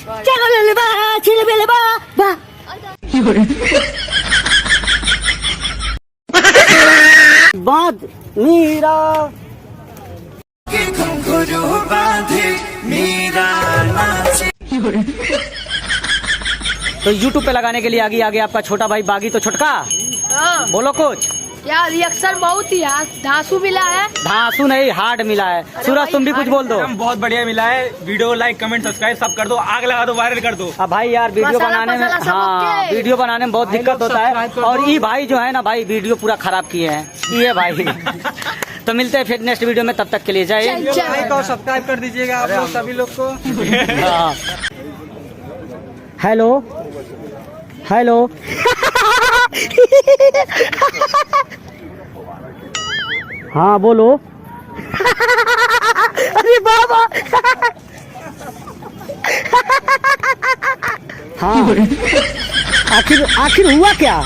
चलो ले ले बा चिले बेले बा बा बाद मीरा तो YouTube पे लगाने के लिए आगे आपका छोटा भाई बागी तो छोटका। बोलो कुछ। यार रिएक्शन बहुत ही धांसू मिला है। धांसू नहीं हार्ड मिला है। सूरज तुम भी कुछ बोल दो। बहुत बढ़िया मिला है। वीडियो लाइक कमेंट सब्सक्राइब सब कर दो, आग लगा दो, वायरल कर दो। अब भाई यार वीडियो बनाने में वीडियो बनाने में बहुत दिक्कत होता है। और ये भाई जो है ना भाई वीडियो पूरा खराब किए हैं ये भाई। तो मिलते हैं फिर नेक्स्ट वीडियो में, तब तक के लिए जय। लाइक और सब्सक्राइब कर दीजिएगा आप लोग सभी लोग को। हेलो हेलो हाँ बोलो। अरे बाबा हाँ आखिर हुआ क्या?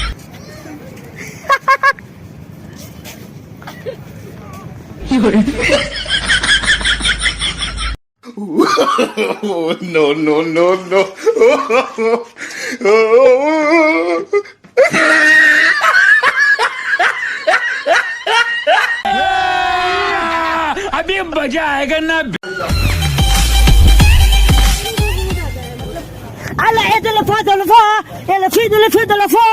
No, no, no, no. अभी मजा आएगा ना। Alla è della fa della fa e la fi della fa.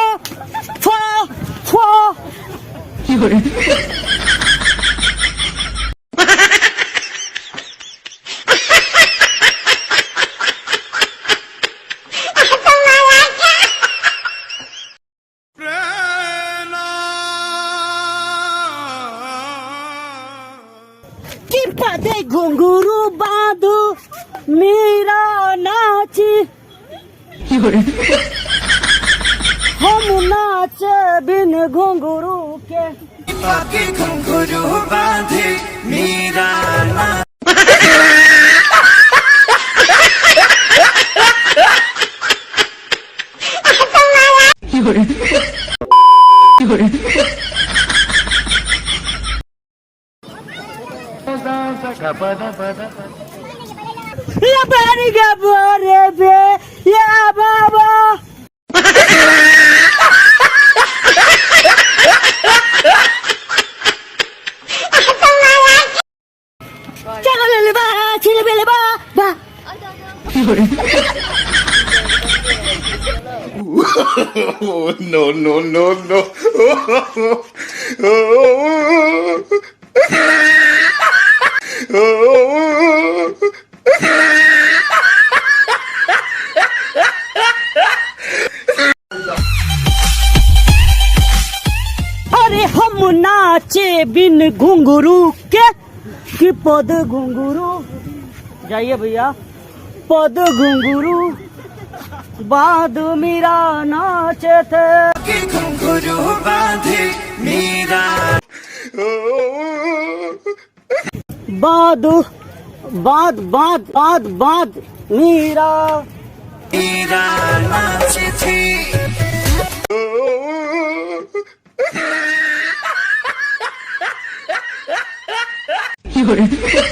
Dei घुंघरू बांधू मेरा नाच हम नाचे बिन घुंघरू के घुंघरू बांधे मेरा या पानी का बोरे पे या बाबा चलो ले ले बा चिले बेले बा बा No, no, no, no. अरे हम नाचे बिन घुंघरू के कि पद घुंघरू जाइए भैया पद घुंघरू बाद मेरा नाचे थे घुंघरू बांधे मेरा बाद मेरा नाचे थे। You're